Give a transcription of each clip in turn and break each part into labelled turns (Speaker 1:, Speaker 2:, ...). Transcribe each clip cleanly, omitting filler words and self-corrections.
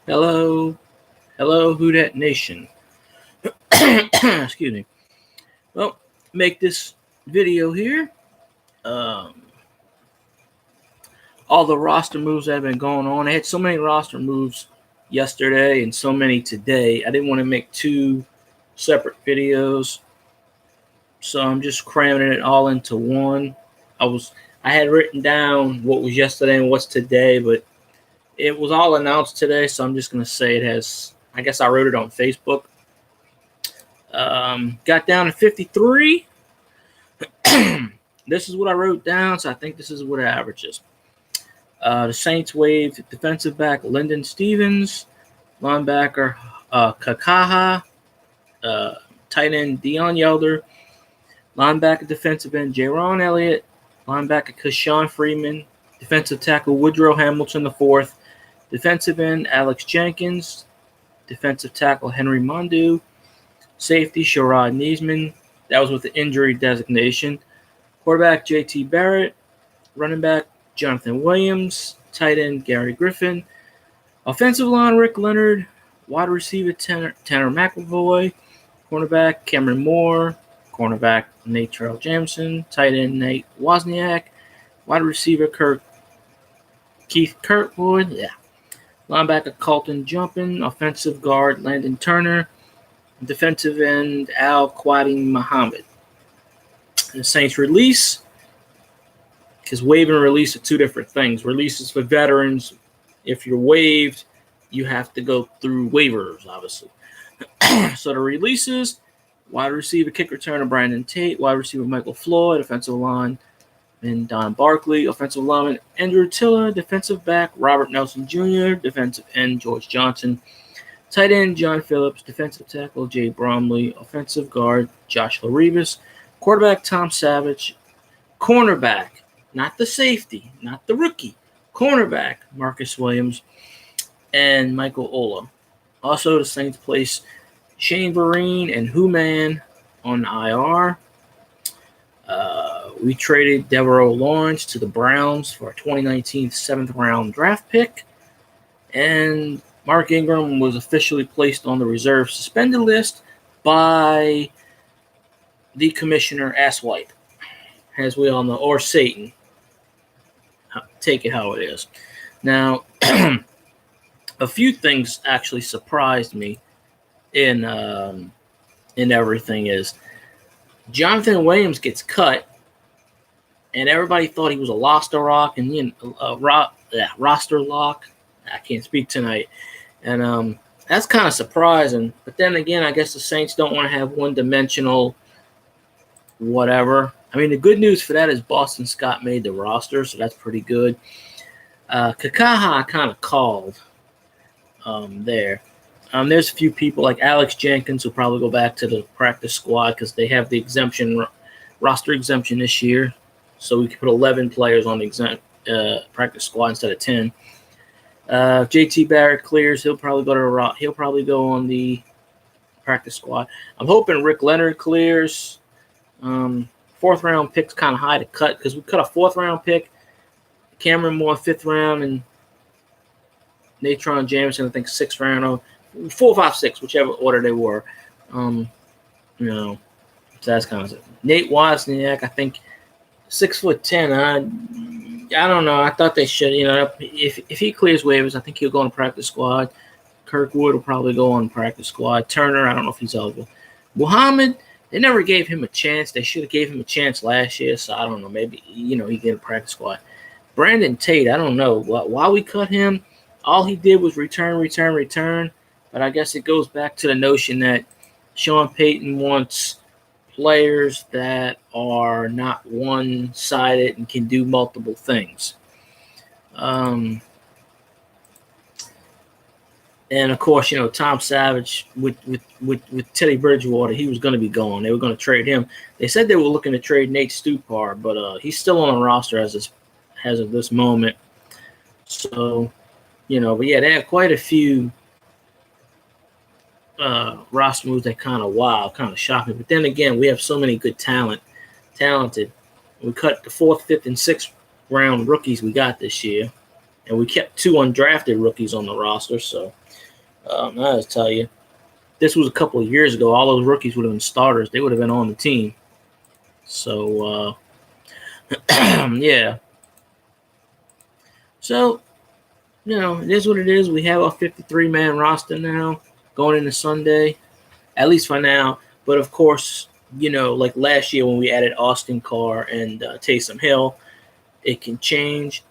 Speaker 1: Hello, hello, Who Dat Nation. Excuse me. Well, make this video here. Um, all the roster moves that have been going on. I had so many roster moves yesterday and so many today. I didn't want to make two separate videos, so I'm just cramming it all into one. I had written down what was yesterday and what's today, but it was all announced today, so I'm just gonna say it has. I guess I wrote it on Facebook. Got down to 53. This is what I wrote down, so I think this is what it averages. The Saints waived defensive back Lyndon Stevens, linebacker Kakaha, tight end Dion Yelder, linebacker defensive end Jaron Elliott, linebacker Keshawn Freeman, defensive tackle Woodrow Hamilton IV, defensive end Alex Jenkins, defensive tackle Henry Mondu, safety Sherrod Niesman. That was with the injury designation. Quarterback J.T. Barrett. Running back Jonathan Williams. Tight end Gary Griffin. Offensive line Rick Leonard. Wide receiver Tanner McElvoy. Cornerback Cameron Moore. Cornerback Nate Terrell Jameson. Tight end Nate Wozniak. Wide receiver Keith Kirkwood. Yeah. Linebacker Colton Jumpin. Offensive guard Landon Turner. Defensive end Al Quading Muhammad. The Saints release, because waive and release are two different things. Release is for veterans. If you're waived, you have to go through waivers, obviously. So the releases, wide receiver kick returner Brandon Tate, wide receiver Michael Floyd, offensive line and Don Barkley, offensive lineman Andrew Tiller, defensive back Robert Nelson Jr., defensive end George Johnson, tight end John Phillips, defensive tackle Jay Bromley, offensive guard Joshua Rivas, quarterback Tom Savage, cornerback, not the safety, not the rookie, cornerback Marcus Williams, and Michael Ola. Also, the Saints place Shane Vereen and Human on IR. We traded Devereaux Lawrence to the Browns for a 2019 7th-round draft pick, and Mark Ingram was officially placed on the reserve suspended list by the commissioner, Asswipe, as we all know, or Satan. Take it how it is. Now, a few things actually surprised me in everything is Jonathan Williams gets cut, and everybody thought he was a roster lock, and roster lock. I can't speak tonight, and that's kind of surprising. But then again, I guess the Saints don't want to have one-dimensional whatever. I mean, the good news for that is Boston Scott made the roster, so that's pretty good. Kakaha kind of called there. There's a few people like Alex Jenkins who probably go back to the practice squad because they have the roster exemption this year. So we can put 11 players on the practice squad instead of 10. J.T. Barrett clears. He'll probably go on the practice squad. I'm hoping Rick Leonard clears. 4th round pick's kind of high to cut because we cut a 4th round pick. Cameron Moore 5th round and Natron Jameson I think 6th round. 4, 5, 6, whichever order they were. So that's kind of Nate Wozniak, I think 6'10". I don't know. I thought they should. If he clears waivers, I think he'll go on the practice squad. Kirkwood will probably go on the practice squad. Turner, I don't know if he's eligible. Muhammad, they never gave him a chance. They should have gave him a chance last year. So I don't know. Maybe he get a practice squad. Brandon Tate, I don't know why we cut him. All he did was return. But I guess it goes back to the notion that Sean Payton wants players that are not one-sided and can do multiple things. And of course, Tom Savage with Teddy Bridgewater, he was going to be gone. They were going to trade him. They said they were looking to trade Nate Stupar, but he's still on the roster as of this moment. So, but yeah, they have quite a few roster moves that kind of shocking. But then again, we have so many good talented. We cut the 4th, 5th, and 6th round rookies we got this year. And we kept 2 undrafted rookies on the roster. So I just tell you, this was a couple of years ago. All those rookies would have been starters. They would have been on the team. So, yeah. So, it is what it is. We have a 53-man roster now going into Sunday, at least for now. But, of course, like last year when we added Austin Carr and Taysom Hill, it can change.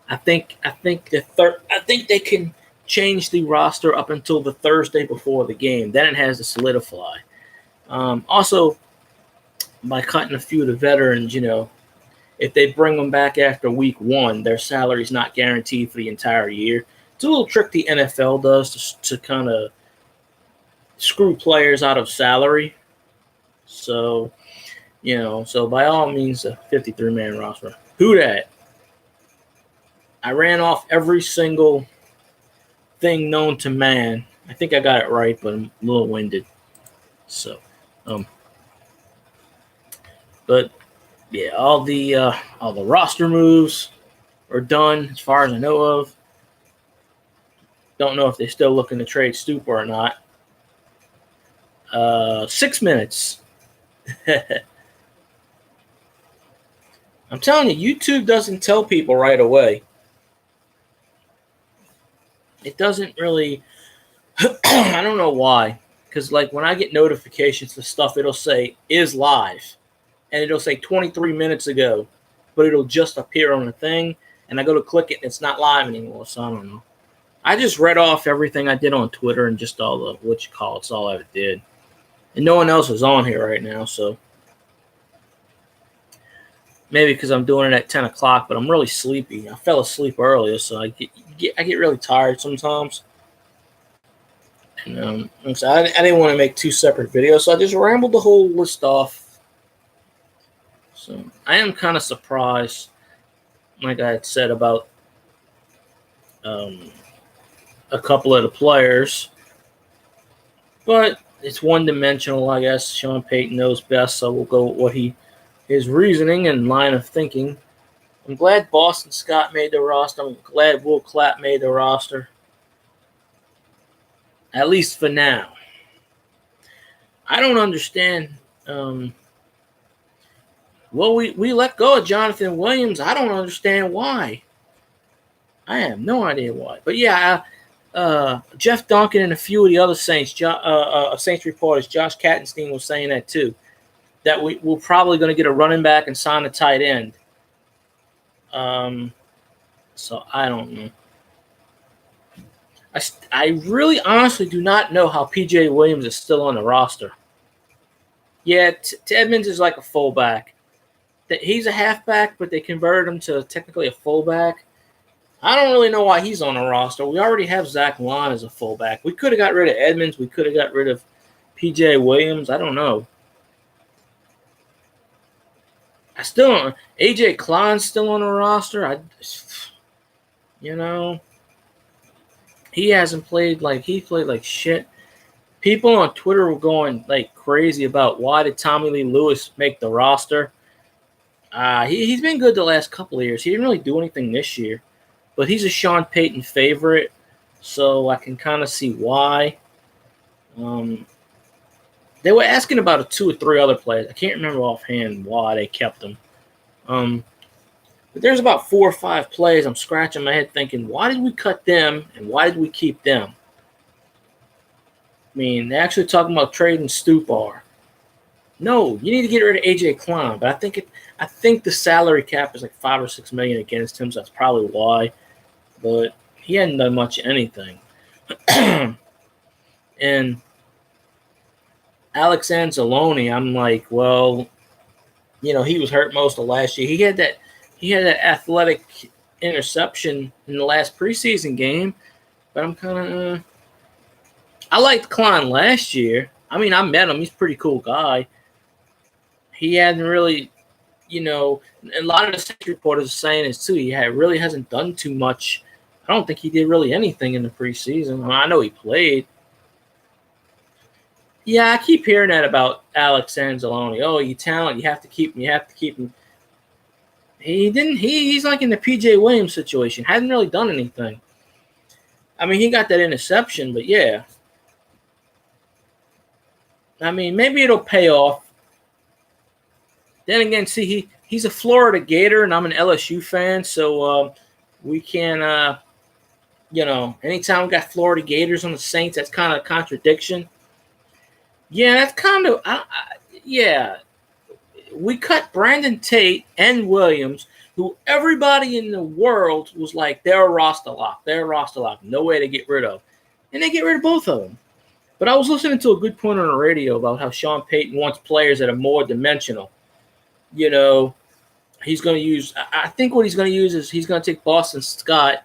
Speaker 1: I think they can change the roster up until the Thursday before the game. Then it has to solidify. Also, by cutting a few of the veterans, if they bring them back after week 1, their salary is not guaranteed for the entire year. It's a little trick the NFL does to kind of screw players out of salary. So, so by all means, a 53-man roster. Who dat? I ran off every single thing known to man. I think I got it right, but I'm a little winded. So, but yeah, all the roster moves are done as far as I know of. Don't know if they're still looking to trade Stupa or not. 6 minutes. I'm telling you, YouTube doesn't tell people right away. It doesn't really. I don't know why. Because like when I get notifications for stuff, it'll say is live. And it'll say 23 minutes ago. But it'll just appear on the thing. And I go to click it and it's not live anymore. So I don't know. I just read off everything I did on Twitter and just all the it's all I ever did. And no one else is on here right now. So maybe because I'm doing it at 10 o'clock, but I'm really sleepy. I fell asleep earlier, so I get really tired sometimes. And so I didn't want to make 2 separate videos, so I just rambled the whole list off. So I am kind of surprised, like I had said, about a couple of the players. But it's one-dimensional, I guess. Sean Payton knows best, so we'll go with what his reasoning and line of thinking. I'm glad Boston Scott made the roster. I'm glad Will Clapp made the roster. At least for now. I don't understand. We let go of Jonathan Williams. I don't understand why. I have no idea why. But yeah, Jeff Duncan and a few of the other Saints reporters, Josh Kattenstein was saying that too. That we're probably going to get a running back and sign a tight end. So I don't know. I really honestly do not know how P.J. Williams is still on the roster. Yeah, Edmonds is like a fullback. He's a halfback, but they converted him to technically a fullback. I don't really know why he's on the roster. We already have Zach Lon as a fullback. We could have got rid of Edmonds. We could have got rid of P.J. Williams. I don't know. I still don't. A.J. Klein's still on the roster. He hasn't played he played like shit. People on Twitter were going like crazy about why did Tommy Lee Lewis make the roster. He's been good the last couple of years. He didn't really do anything this year, but he's a Sean Payton favorite, so I can kind of see why. They were asking about 2 or 3 other players. I can't remember offhand why they kept them. But there's about 4 or 5 players I'm scratching my head thinking, why did we cut them and why did we keep them? I mean, they're actually talking about trading Stupar. No, you need to get rid of A.J. Klein, but I think the salary cap is like $5 or $6 million against him, so that's probably why. But he hadn't done much of anything. And Alex Anzalone, I'm like, well, he was hurt most of last year. He had that athletic interception in the last preseason game, but I'm kind of I liked Klein last year. I mean, I met him. He's a pretty cool guy. He hadn't really, and a lot of the Saints reporters are saying this too. He really hasn't done too much. I don't think he did really anything in the preseason. I know he played. Yeah, I keep hearing that about Alex Anzalone. Oh, you talent, you have to keep him. He didn't. He's like in the PJ Williams situation. Hasn't really done anything. I mean, he got that interception, but yeah. I mean, maybe it'll pay off. Then again, see, he's a Florida Gator, and I'm an LSU fan, so we can, anytime we got Florida Gators on the Saints, that's kind of a contradiction. Yeah, that's kind of, yeah. We cut Brandon Tate and Williams, who everybody in the world was like, they're a roster lock. They're a roster lock. No way to get rid of. And they get rid of both of them. But I was listening to a good point on the radio about how Sean Payton wants players that are more dimensional. He's going to use – I think what he's going to use is he's going to take Boston Scott,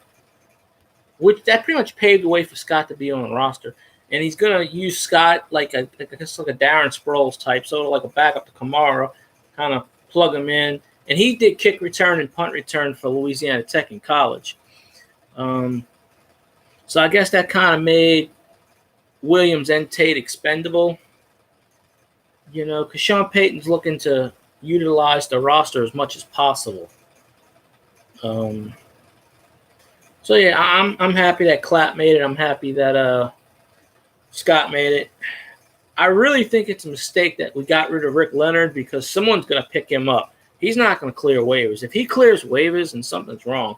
Speaker 1: which that pretty much paved the way for Scott to be on the roster. And he's going to use Scott like a Darren Sproles type, sort of like a backup to Kamara, kind of plug him in. And he did kick return and punt return for Louisiana Tech in college. So I guess that kind of made Williams and Tate expendable, because Sean Payton's looking to utilize the roster as much as possible. So yeah, I'm happy that Clapp made it. I'm happy that Scott made it. I really think it's a mistake that we got rid of Rick Leonard because someone's going to pick him up. He's not going to clear waivers. If he clears waivers and something's wrong,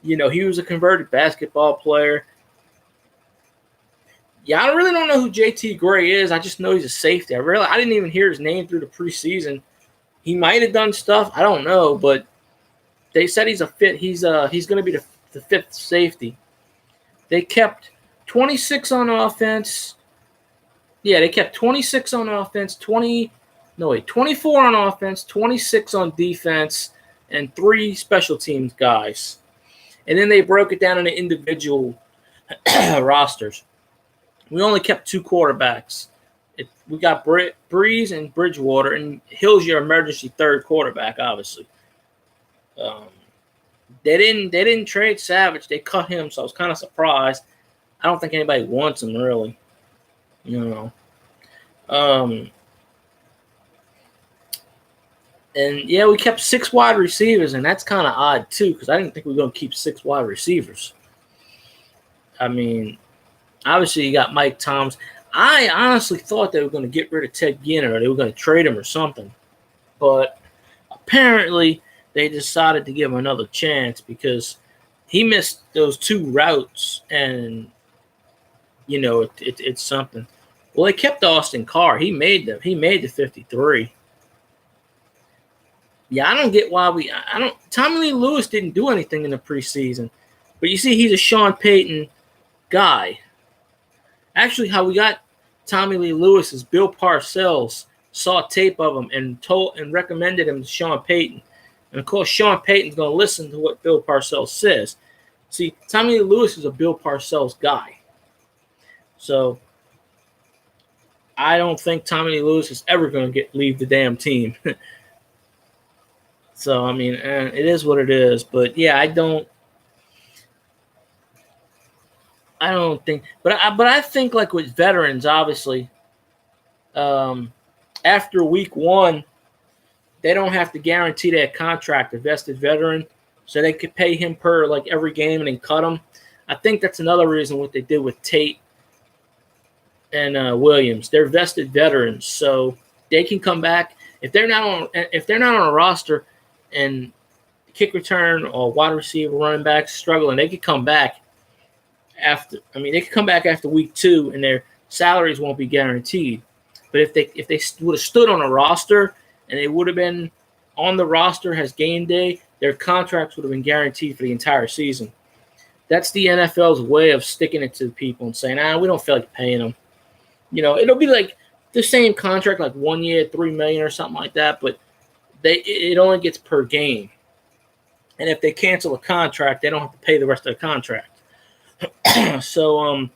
Speaker 1: he was a converted basketball player. Yeah, I really don't know who JT Gray is. I just know he's a safety. I didn't even hear his name through the preseason. He might have done stuff. I don't know, but they said he's a fit. He's going to be the fifth safety. They kept 26 on offense. Yeah, they kept 26 on offense, 24 on offense, 26 on defense, and 3 special teams guys. And then they broke it down into individual rosters. We only kept 2 quarterbacks. We got Breeze and Bridgewater, and Hill's your emergency third quarterback, obviously. They didn't trade Savage. They cut him, so I was kind of surprised. I don't think anybody wants him, really. And yeah, we kept 6 wide receivers, and that's kind of odd too, because I didn't think we were going to keep 6 wide receivers. I mean, obviously you got Mike Thomas. I honestly thought they were going to get rid of Ted Ginn or they were going to trade him or something, but apparently they decided to give him another chance because he missed those 2 routes, and it's something. Well, they kept Austin Carr. He made the 53. Yeah, I don't get why Tommy Lee Lewis didn't do anything in the preseason. But you see, he's a Sean Payton guy. Actually, how we got Tommy Lee Lewis is Bill Parcells saw tape of him and recommended him to Sean Payton. And of course, Sean Payton's going to listen to what Bill Parcells says. See, Tommy Lee Lewis is a Bill Parcells guy. So I don't think Tommy Lee Lewis is ever going to leave the damn team. So, I mean, it is what it is. But, yeah, I don't think – but I think, like, with veterans, obviously, after week 1, they don't have to guarantee that contract, a vested veteran, so they could pay him per, like, every game and then cut him. I think that's another reason what they did with Tate and Williams. They're vested veterans, so they can come back. If they're not on a roster – and kick return or wide receiver, running back struggling, they could come back after. I mean, they could come back after week 2, and their salaries won't be guaranteed. But if they would have stood on a roster and they would have been on the roster as game day, their contracts would have been guaranteed for the entire season. That's the NFL's way of sticking it to people and saying, we don't feel like paying them. It'll be like the same contract, like 1 year, $3 million or something like that, but it only gets per game. And if they cancel a contract, they don't have to pay the rest of the contract. So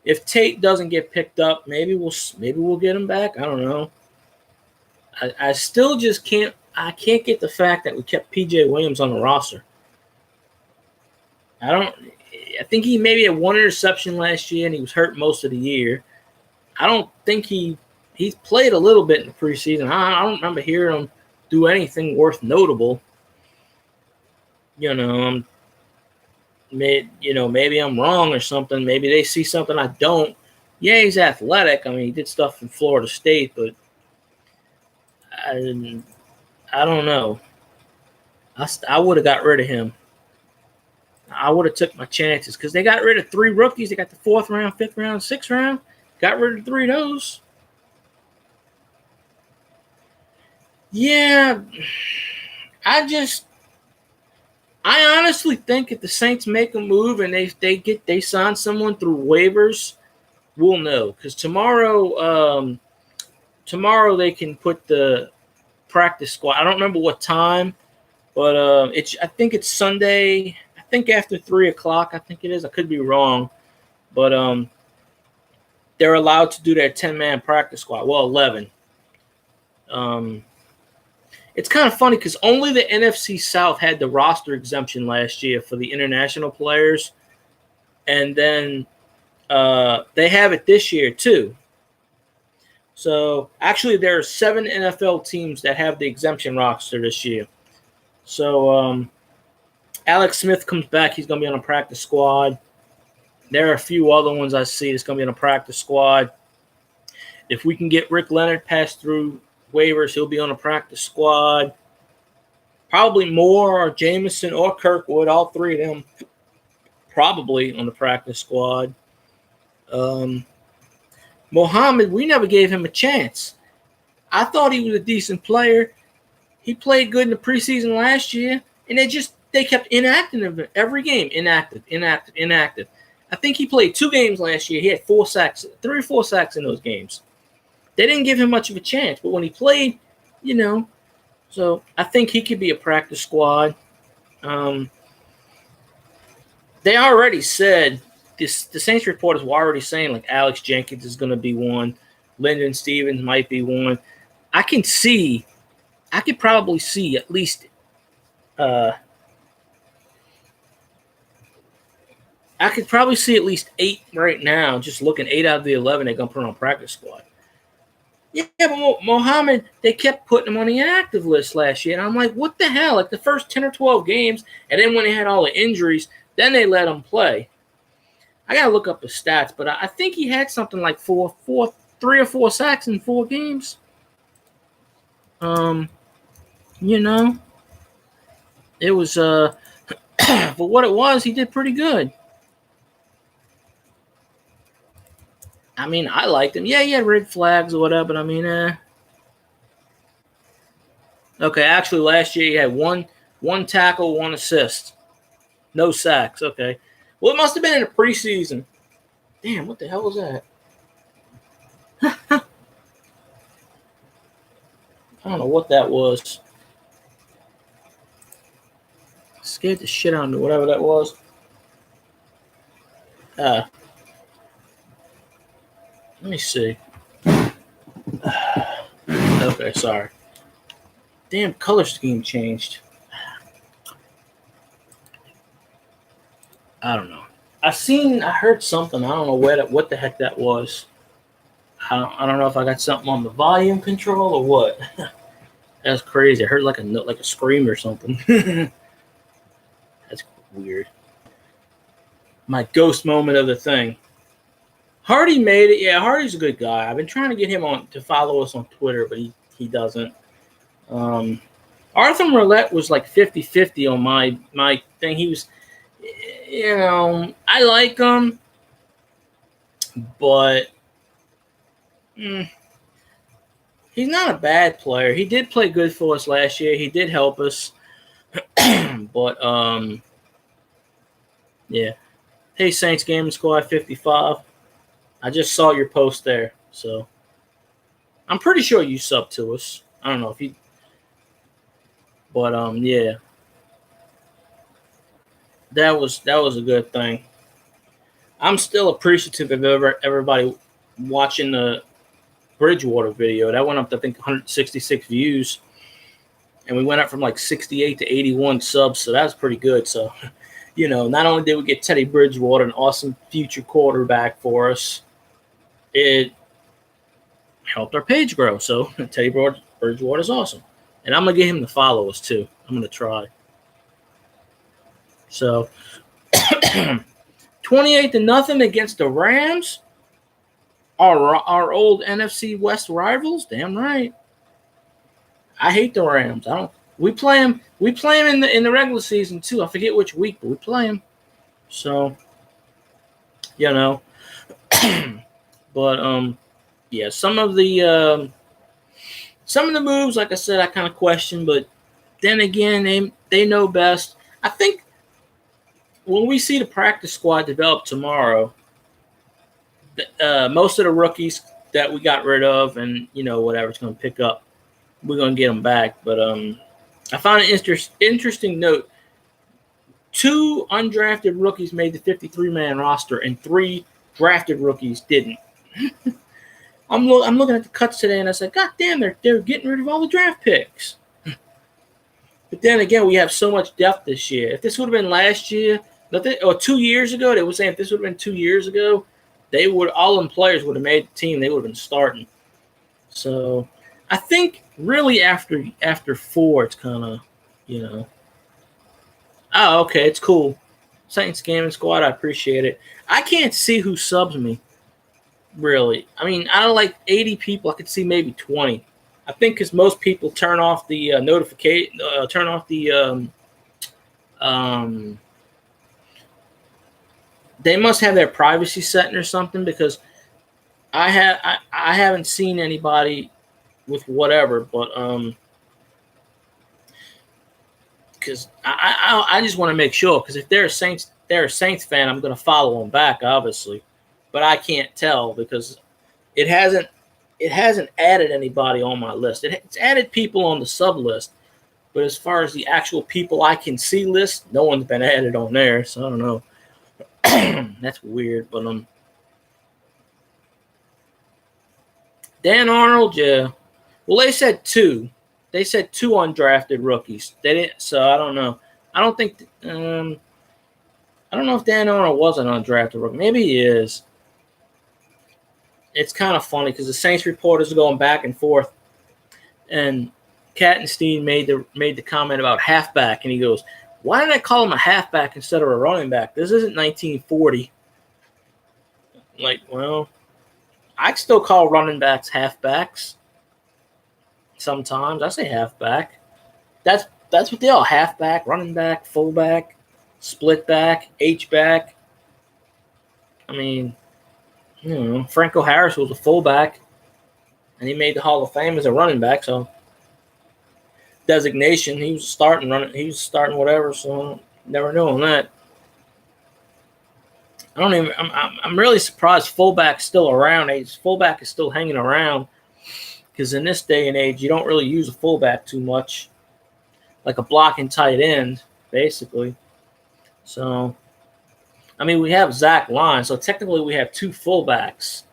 Speaker 1: if Tate doesn't get picked up, maybe we'll get him back. I don't know. I still just can't get the fact that we kept PJ Williams on the roster. I think he maybe had 1 interception last year and he was hurt most of the year. I don't think he's played a little bit in the preseason. I don't remember hearing him do anything worth notable. You know, maybe I'm wrong or something. Maybe they see something I don't. Yeah, he's athletic. I mean, he did stuff in Florida State, but I don't know. I would have got rid of him. I would have took my chances because they got rid of 3 rookies. They got the 4th round, 5th round, 6th round. Got rid of 3 of those. Yeah, I honestly think if the Saints make a move and they sign someone through waivers, we'll know. Because tomorrow they can put the practice squad. I don't remember what time, but I think it's Sunday. I think after 3:00. I think it is. I could be wrong, but they're allowed to do their 10-man practice squad. Well, 11. It's kind of funny because only the NFC South had the roster exemption last year for the international players, and then they have it this year too. So actually, there are 7 NFL teams that have the exemption roster this year. So Alex Smith comes back. He's going to be on a practice squad. There are a few other ones I see that's going to be on a practice squad. If we can get Rick Leonard passed through waivers, he'll be on a practice squad. Probably Moore or Jameson or Kirkwood, all 3 of them probably on the practice squad. Mohammed, we never gave him a chance. I thought he was a decent player. He played good in the preseason last year, and they kept inactive him every game. Inactive. I think he played 2 games last year. He had 4 sacks, 3 or 4 sacks in those games. They didn't give him much of a chance, but when he played, so I think he could be a practice squad. They already said the Saints reporters were already saying like Alex Jenkins is going to be one, Lyndon Stevens might be one. I could probably see at least I could probably see at least 8 right now. Just looking, 8 out of the 11 they're going to put on practice squad. Yeah, but Mohammed, they kept putting him on the inactive list last year. And I'm like, what the hell? Like the first 10 or 12 games, and then when they had all the injuries, then they let him play. I got to look up his stats, but I think he had something like 3 or 4 sacks in 4 games. It was, for what it was, he did pretty good. I mean, I liked him. Yeah, he had red flags or whatever, but I mean, Okay, actually, last year he had one tackle, 1 assist. No sacks. Okay. Well, it must have been in the preseason. Damn, what the hell was that? I don't know what that was. Scared the shit out of me, whatever that was. Let me see. Okay, sorry. Damn, color scheme changed. I don't know. I heard something. I don't know what the heck that was. I don't know if I got something on the volume control or what. That's crazy. I heard like a scream or something. That's weird. My ghost moment of the thing. Hardy made it. Yeah, Hardy's a good guy. I've been trying to get him to follow us on Twitter, but he doesn't. Arthur Roulette was like 50-50 on my thing. He was, I like him, but he's not a bad player. He did play good for us last year. He did help us, but yeah. Hey, Saints Gaming Squad 55. I just saw your post there, so I'm pretty sure you subbed to us. I don't know if you, but yeah, that was a good thing. I'm still appreciative of everybody watching the Bridgewater video. That went up to, I think, 166 views, and we went up from like 68 to 81 subs, so that was pretty good. So, not only did we get Teddy Bridgewater, an awesome future quarterback for us, it helped our page grow. So Teddy Bridgewater is awesome. And I'm going to get him to follow us, too. I'm going to try. So, 28-0 against the Rams. Our old NFC West rivals. Damn right. I hate the Rams. I don't. We play them. We play them in the regular season too. I forget which week, but we play them. So, but yeah. Some of the moves, like I said, I kind of question. But then again, they know best. I think when we see the practice squad develop tomorrow, most of the rookies that we got rid of, and whatever's going to pick up, we're going to get them back. But I found an interesting note. 2 undrafted rookies made the 53-man roster, and 3 drafted rookies didn't. I'm looking at the cuts today, and I said, God damn, they're getting rid of all the draft picks. But then again, we have so much depth this year. If this would have been last year, or 2 years ago, they were saying if this would have been 2 years ago, all them players would have made the team. They would have been starting. So I think really after 4, it's kind of, oh, okay, it's cool. Saints Gaming Squad, I appreciate it. I can't see who subs me, really. I mean, out of like 80 people, I could see maybe 20. I think because most people turn off the notification, turn off the they must have their privacy setting or something, because I haven't seen anybody with whatever, but because I just want to make sure, because if they're a Saints fan, I'm going to follow them back, obviously, but I can't tell because it hasn't added anybody on my list. It's added people on the sub list, but as far as the actual people I can see list, no one's been added on there, so I don't know. That's weird, but Dan Arnold, yeah. Well, they said 2. They said 2 undrafted rookies. They didn't, so I don't know. I don't think. I don't know if Dan Arnold was an undrafted rookie. Maybe he is. It's kind of funny because the Saints reporters are going back and forth, and Kattenstein made the comment about halfback, and he goes, "Why did I call him a halfback instead of a running back? This isn't 1940." I'm like, well, I still call running backs halfbacks. Sometimes I say halfback. That's what they are: halfback, running back, fullback, split back, H-back. I mean, Franco Harris was a fullback, and he made the Hall of Fame as a running back. So designation, he was starting whatever. So never knew on that. I'm really surprised fullback's still around. Fullback is still hanging around, because in this day and age, you don't really use a fullback too much, like a blocking tight end, basically. So, I mean, we have Zach Line, so technically we have 2 fullbacks.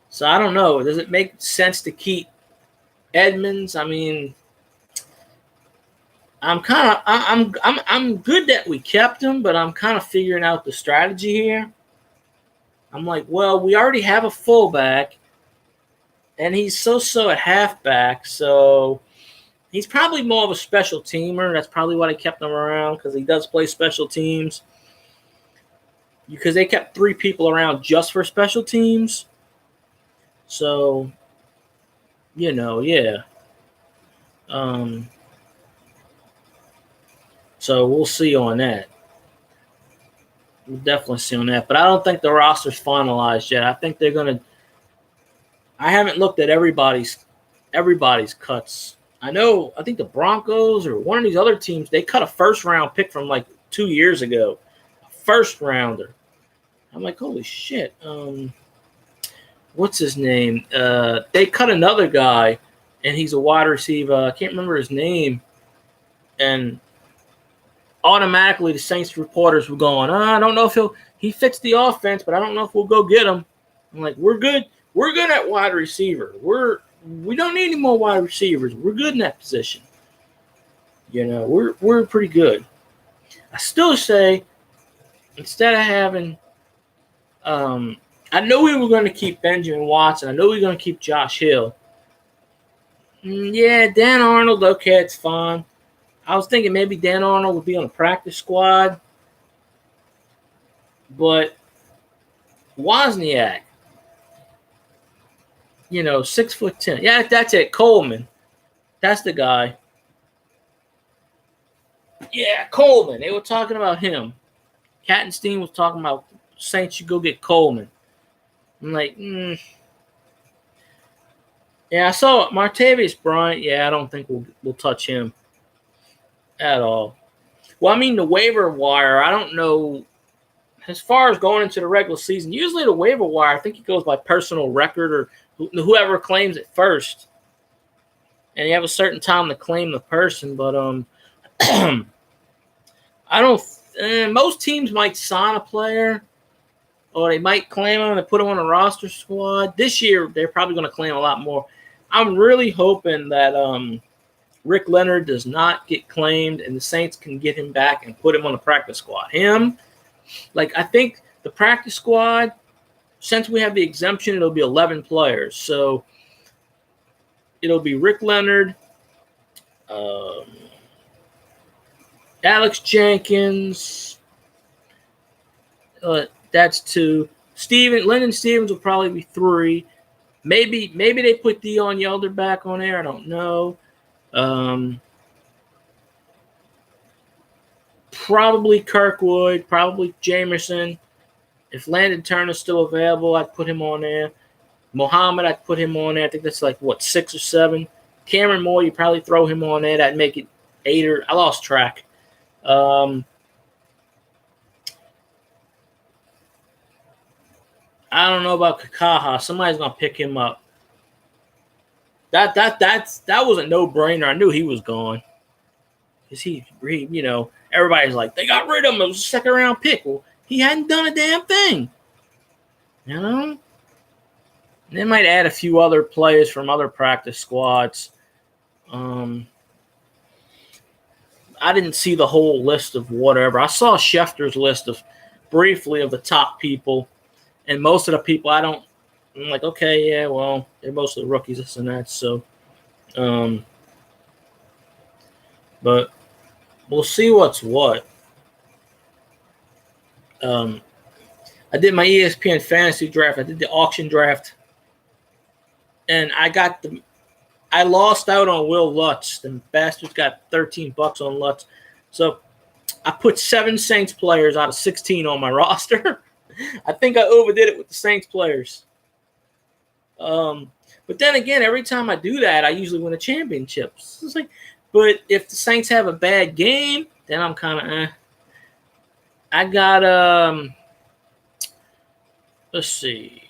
Speaker 1: So I don't know. Does it make sense to keep Edmonds? I mean, I'm good that we kept him, but I'm kind of figuring out the strategy here. I'm like, well, we already have a fullback, and he's so at halfback, so he's probably more of a special teamer. That's probably why they kept him around, because he does play special teams. Because they kept 3 people around just for special teams. So, yeah. So we'll see on that. We'll definitely see on that. But I don't think the roster's finalized yet. I think they're going to – I haven't looked at everybody's cuts. I think the Broncos or one of these other teams, they cut a first-round pick from like 2 years ago. A first-rounder. I'm like, holy shit. What's his name? They cut another guy, and he's a wide receiver. I can't remember his name. And automatically the Saints reporters were going, I don't know if he fits the offense, but I don't know if we'll go get him. I'm like, we're good. We're good at wide receiver. We don't need any more wide receivers. We're good in that position. We're pretty good. I still say, instead of having I know we were going to keep Benjamin Watson. I know we were going to keep Josh Hill. Yeah, Dan Arnold. Okay, it's fine. I was thinking maybe Dan Arnold would be on the practice squad, but Wozniak, 6'10". Yeah, that's it. Coleman. That's the guy. Yeah, Coleman. They were talking about him. Kattenstein was talking about Saints should go get Coleman. I'm like, yeah, I saw Martavius Bryant. Yeah, I don't think we'll touch him at all. Well, I mean, the waiver wire, I don't know. As far as going into the regular season, usually the waiver wire, I think it goes by personal record or whoever claims it first. And you have a certain time to claim the person. But I don't. Most teams might sign a player, or they might claim them and put them on a roster squad. This year, they're probably going to claim a lot more. I'm really hoping that Rick Leonard does not get claimed and the Saints can get him back and put him on the practice squad. I think the practice squad, since we have the exemption, it'll be 11 players. So it'll be Rick Leonard, Alex Jenkins. That's 2. Lyndon Stevens will probably be 3. Maybe they put Dion Yelder back on there. I don't know. Probably Kirkwood. Probably Jamerson. If Landon Turner's still available, I'd put him on there. Muhammad, I'd put him on there. I think that's 6 or 7. Cameron Moore, you probably throw him on there. That'd make it 8 or I lost track. I don't know about Kakaha. Somebody's gonna pick him up. That was a no-brainer. I knew he was gone. Because everybody's like, they got rid of him. It was a second-round pick. Well, he hadn't done a damn thing. They might add a few other players from other practice squads. I didn't see the whole list of whatever. I saw Schefter's list briefly of the top people. And most of the people I'm like, okay, yeah, well, they're mostly rookies, this and that. So, but we'll see what's what. I did my ESPN fantasy draft. I did the auction draft. And I lost out on Will Lutz. The bastards got $13 on Lutz. So I put 7 Saints players out of 16 on my roster. I think I overdid it with the Saints players. But then again, every time I do that, I usually win a championship. But if the Saints have a bad game, then I'm kind of I got let's see.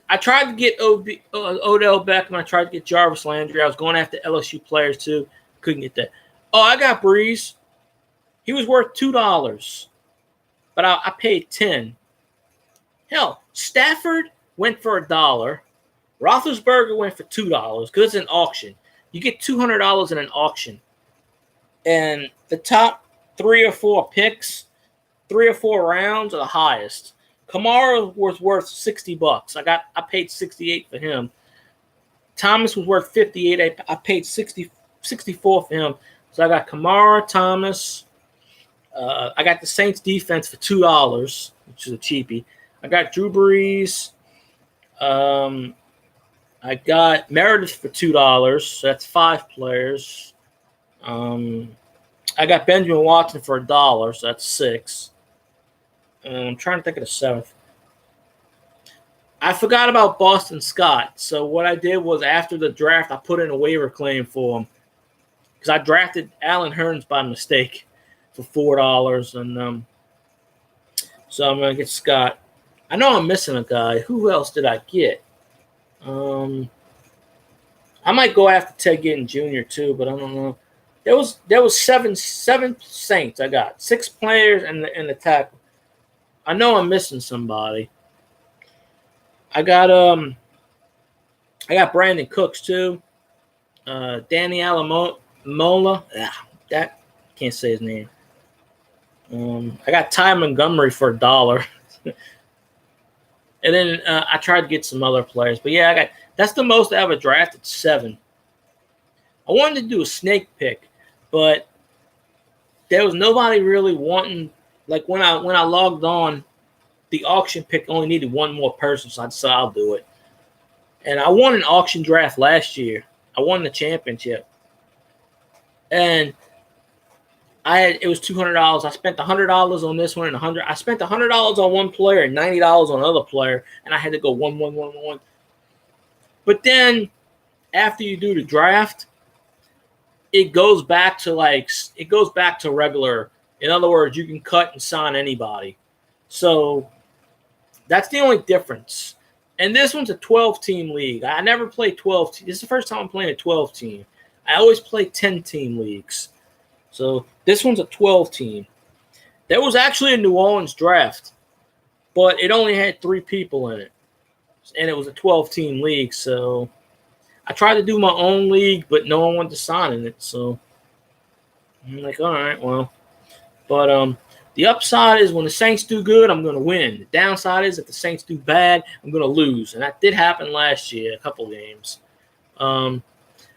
Speaker 1: I tried to get Odell Beckham. I tried to get Jarvis Landry. I was going after LSU players too. Couldn't get that. Oh, I got Breeze. He was worth $2, but I paid $10. Hell, Stafford went for $1. Roethlisberger went for $2 because it's an auction. You get $200 in an auction. And the top 3 or 4 picks, 3 or 4 rounds are the highest. Kamara was worth $60. I paid $68 for him. Thomas was worth $58. I paid $64 for him. So I got Kamara, Thomas. I got the Saints defense for $2, which is a cheapie. I got Drew Brees. I got Meredith for $2. So that's 5 players. I got Benjamin Watson for $1. So that's 6. I'm trying to think of the 7th. I forgot about Boston Scott. So what I did was after the draft, I put in a waiver claim for him because I drafted Alan Hearns by mistake for $4, and so I'm gonna get Scott. I know I'm missing a guy. Who else did I get? I might go after Ted Ginn Jr. too, but I don't know. There was seven Saints. I got 6 players and the tackle. I know I'm missing somebody. I got Brandon Cooks too. Danny Alamola. That can't say his name. I got Ty Montgomery for $1. And then I tried to get some other players. But yeah, that's the most I ever drafted, 7. I wanted to do a snake pick, but there was nobody really wanting. Like when I logged on, the auction pick only needed one more person, so I decided I'll do it. And I won an auction draft last year. I won the championship, and it was $200. I spent $100 on this one and $100. I spent $100 on one player and $90 on another player, and I had to go 1-1-1-1. But then after you do the draft, it goes back to regular. In other words, you can cut and sign anybody. So that's the only difference. And this one's a 12-team league. I never played 12. This is the first time I'm playing a 12-team. I always play 10-team leagues. So this one's a 12-team. There was actually a New Orleans draft, but it only had 3 people in it. And it was a 12-team league. So I tried to do my own league, but no one wanted to sign in it. So I'm like, all right, well. But the upside is when the Saints do good, I'm going to win. The downside is if the Saints do bad, I'm going to lose. And that did happen last year, a couple games.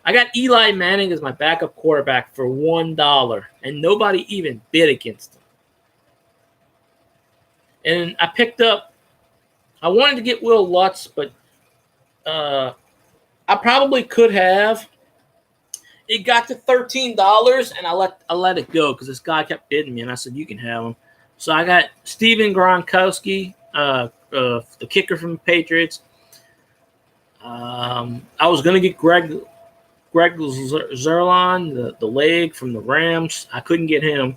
Speaker 1: I got Eli Manning as my backup quarterback for $1, and nobody even bid against him. And I wanted to get Will Lutz, but I probably could have. It got to $13, and I let it go because this guy kept bidding me, and I said, you can have him. So I got Steven Gronkowski, the kicker from the Patriots. I was going to get Greg Zuerlein, the leg from the Rams. I couldn't get him.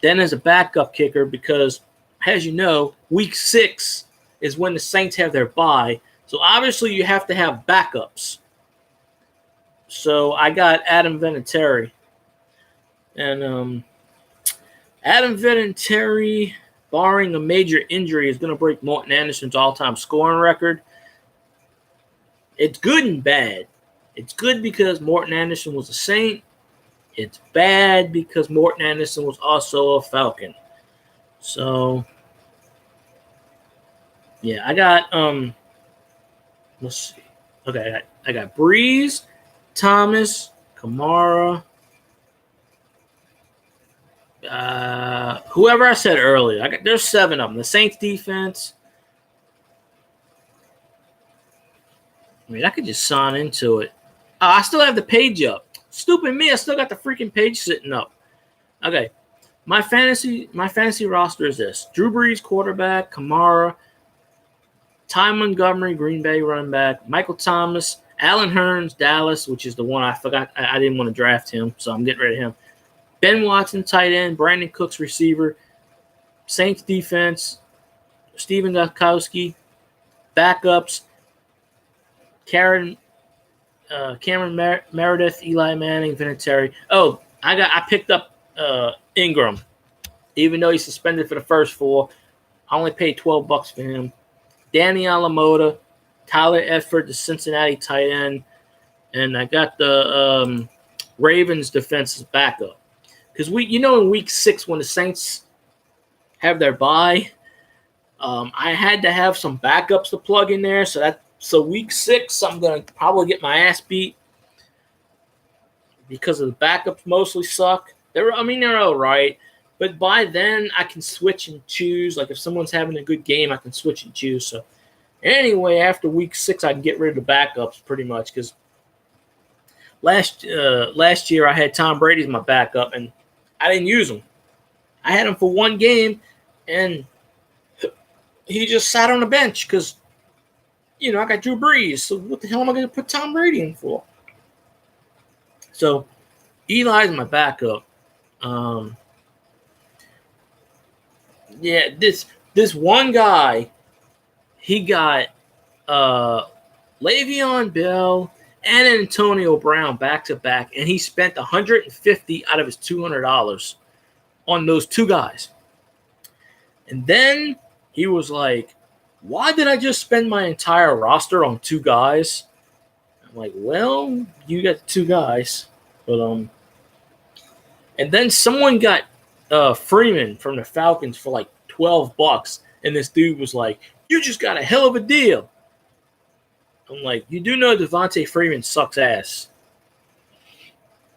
Speaker 1: Then as a backup kicker, because, as you know, week 6 is when the Saints have their bye. So obviously you have to have backups. So I got Adam Vinatieri. And Adam Vinatieri, barring a major injury, is going to break Morten Anderson's all-time scoring record. It's good and bad. It's good because Morten Anderson was a Saint. It's bad because Morten Anderson was also a Falcon. So, yeah, I got let's see. Okay, I got Breeze, Thomas, Kamara, whoever I said earlier. There's 7 of them. The Saints defense. I mean, I could just sign into it. Oh, I still have the page up. Stupid me, I still got the freaking page sitting up. Okay. My fantasy roster is this. Drew Brees, quarterback. Kamara. Ty Montgomery, Green Bay running back. Michael Thomas. Allen Hurns, Dallas, which is the one I forgot. I didn't want to draft him, so I'm getting rid of him. Ben Watson, tight end. Brandon Cooks, receiver. Saints defense. Steven Gostkowski. Backups. Cameron Meredith, Eli Manning, Vinatieri. Oh, I picked up Ingram, even though he's suspended for the first 4. I only paid $12 for him. Danny Alamoda, Tyler Edford, the Cincinnati tight end, and I got the Ravens defensive backup because in week 6 when the Saints have their bye, I had to have some backups to plug in there, So week 6, I'm going to probably get my ass beat because of the backups mostly suck. They're all right. But by then, I can switch and choose. Like if someone's having a good game, I can switch and choose. So anyway, after week 6, I can get rid of the backups pretty much because last year I had Tom Brady as my backup, and I didn't use him. I had him for one game, and he just sat on the bench because – I got Drew Brees, so what the hell am I going to put Tom Brady in for? So, Eli's my backup. This one guy, he got Le'Veon Bell and Antonio Brown back-to-back, and he spent $150 out of his $200 on those 2 guys. And then he was like, why did I just spend my entire roster on 2 guys? I'm like, well, you got 2 guys. But and then someone got Freeman from the Falcons for like $12, and this dude was like, you just got a hell of a deal. I'm like, you do know Devontae Freeman sucks ass.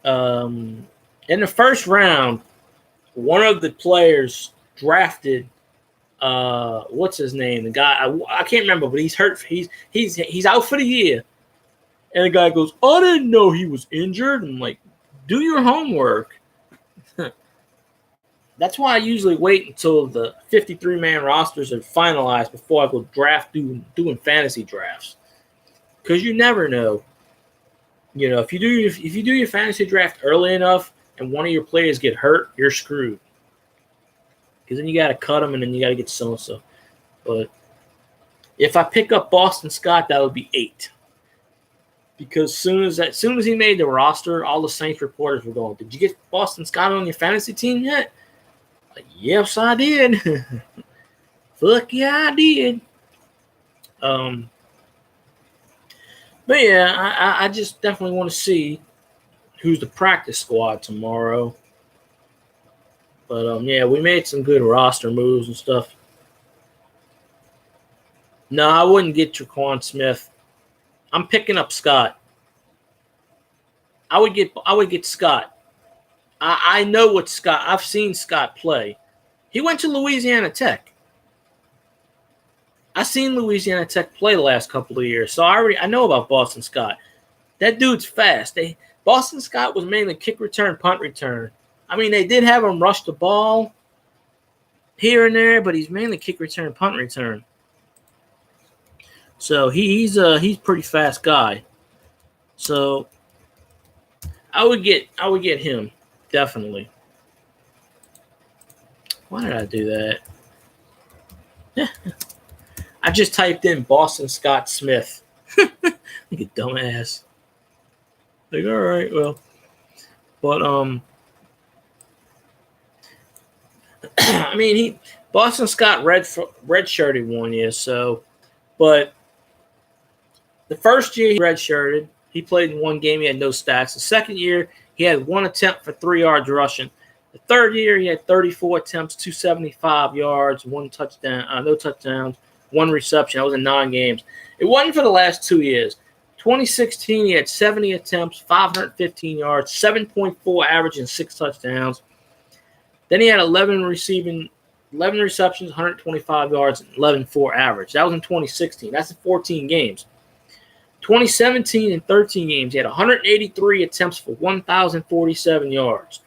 Speaker 1: In the first round, one of the players drafted what's his name? The guy I can't remember, but he's hurt. He's out for the year. And the guy goes, "I didn't know he was injured." I'm like, "Do your homework." That's why I usually wait until the 53-man rosters are finalized before I go doing fantasy drafts, because you never know. You know, if you do your fantasy draft early enough and one of your players get hurt, you're screwed. Because then you got to cut them and then you got to get so and so. But if I pick up Boston Scott, that would be 8. Because as soon as he made the roster, all the Saints reporters were going, "Did you get Boston Scott on your fantasy team yet?" Like, yes, I did. Fuck yeah, I did. But yeah, I just definitely want to see who's the practice squad tomorrow. But yeah, we made some good roster moves and stuff. No, I wouldn't get Tre'Quan Smith. I'm picking up Scott. I would get Scott. I know what Scott. I've seen Scott play. He went to Louisiana Tech. I've seen Louisiana Tech play the last couple of years, so I know about Boston Scott. That dude's fast. Boston Scott was mainly kick return, punt return. I mean, they did have him rush the ball here and there, but he's mainly kick return, punt return. So he's pretty fast guy. So I would get him, definitely. Why did I do that? I just typed in Boston Scott Smith. Like a dumbass. Like, all right, well. But I mean, Boston Scott redshirted 1 year, so, but the first year he redshirted, he played in one game, he had no stats. The second year, he had 1 attempt for 3 yards rushing. The third year, he had 34 attempts, 275 yards, 1 touchdown, no touchdowns, 1 reception. That was in 9 games. It wasn't for the last 2 years. 2016, he had 70 attempts, 515 yards, 7.4 average, and 6 touchdowns. Then he had 11 receptions, 125 yards, and 11.4 average. That was in 2016. That's in 14 games. 2017 and 13 games, he had 183 attempts for 1,047 yards,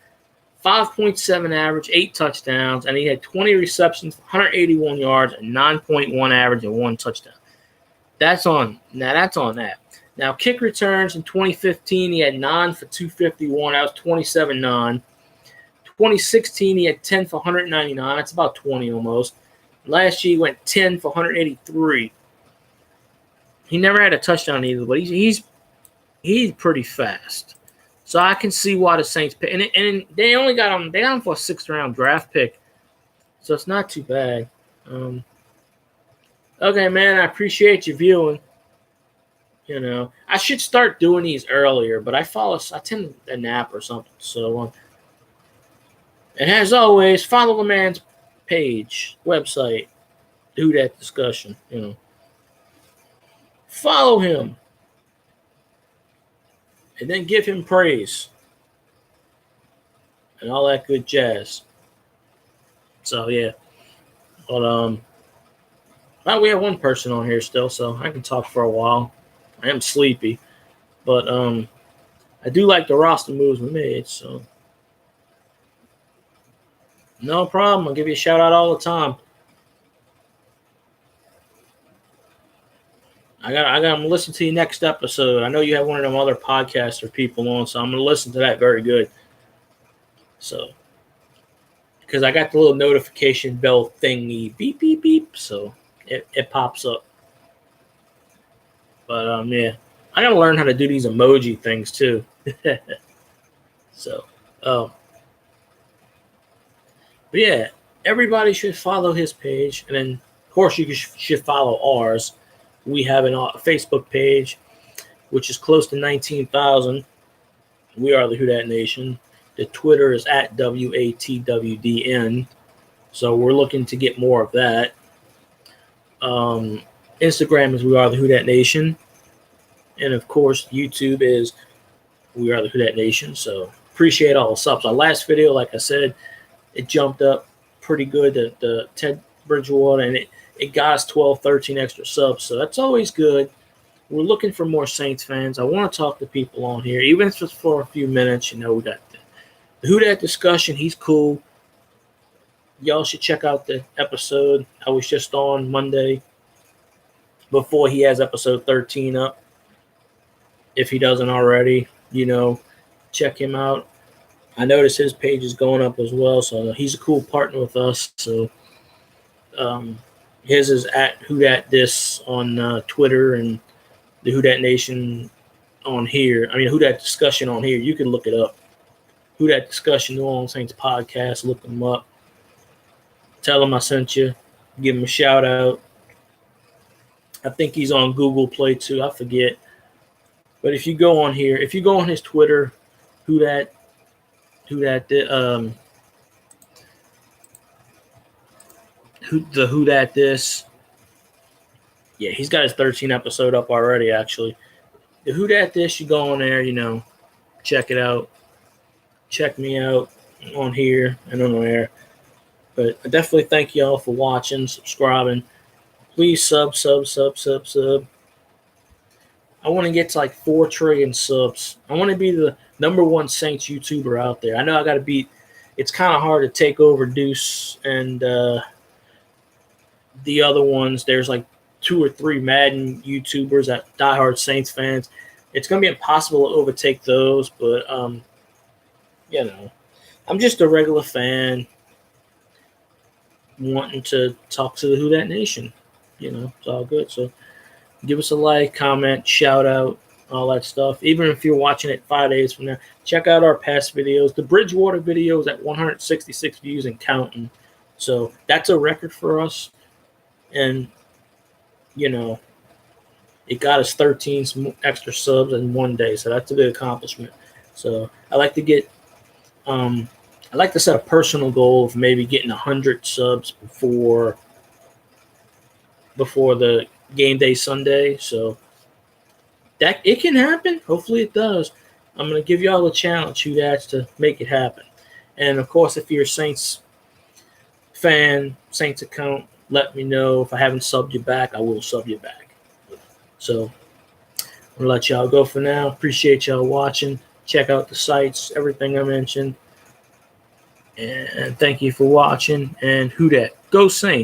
Speaker 1: 5.7 average, 8 touchdowns, and he had 20 receptions, 181 yards, and 9.1 average and 1 touchdown. That's on that. Now, kick returns in 2015, he had 9 for 251. That was 27-9. 2016, he had 10 for 199. That's about 20 almost. Last year, he went 10 for 183. He never had a touchdown either, but he's pretty fast. So I can see why the Saints pick. And they only got him. They got him for a 6th-round draft pick, so it's not too bad. Okay, man, I appreciate you viewing. You know, I should start doing these earlier, but I tend to nap or something. So, and as always, follow the man's page, website, do that discussion. You know, follow him, and then give him praise and all that good jazz. So yeah, but well, we have one person on here still, so I can talk for a while. I am sleepy, but I do like the roster moves we made, so no problem. I'll give you a shout out all the time. I'm gonna listen to your next episode. I know you have one of them other podcasts or people on, so I'm gonna listen to that very good. So, because I got the little notification bell thingy, beep beep beep, so it pops up. But yeah, I gotta learn how to do these emoji things too. So, but yeah, everybody should follow his page, and then of course you should follow ours. We have a Facebook page, which is close to 19,000. We are the Who Dat Nation. The Twitter is at WATWDN. So we're looking to get more of that. Instagram is We Are the Who Dat Nation. And of course, YouTube is We are the Who Dat Nation. So appreciate all the subs. Our last video, like I said, it jumped up pretty good, the Ted Bridgewater, and it got us 12, 13 extra subs. So that's always good. We're looking for more Saints fans. I want to talk to people on here, even if it's for a few minutes. We got the Who Dat discussion. He's cool. Y'all should check out the episode I was just on Monday before he has episode 13 up. If he doesn't already, check him out. I noticed his page is going up as well, so he's a cool partner with us. So his is at Who Dat Dis on Twitter, and the Who Dat Nation on here. Who Dat Discussion on here. You can look it up. Who Dat Discussion, New Orleans Saints podcast. Look them up. Tell him I sent you. Give him a shout out. I think he's on Google Play too. I forget. But if you go on here, if you go on his Twitter, Who Dat Dis. Yeah, he's got his 13 episode up already, actually. The Who Dat Dis, you go on there, check it out. Check me out on here and on there. But I definitely thank y'all for watching, subscribing. Please sub. I want to get to like 4 trillion subs. I want to be the #1 Saints YouTuber out there. I know I got to beat. It's kind of hard to take over Deuce and the other ones. There's like 2 or 3 Madden YouTubers that diehard Saints fans. It's going to be impossible to overtake those, but I'm just a regular fan wanting to talk to the Who Dat Nation. It's all good. So give us a like, comment, shout out, all that stuff. Even if you're watching it 5 days from now, check out our past videos. The Bridgewater video is at 166 views and counting. So that's a record for us. And, it got us 13 extra subs in 1 day. So that's a good accomplishment. So I like to get I like to set a personal goal of maybe getting 100 subs before the game day Sunday. So that it can happen. Hopefully it does. I'm going to give y'all a challenge, Who Dats, to make it happen. And, of course, if you're a Saints fan, Saints account, let me know. If I haven't subbed you back, I will sub you back. So I'm going to let y'all go for now. Appreciate y'all watching. Check out the sites, everything I mentioned. And thank you for watching. And Who Dat? Go Saints.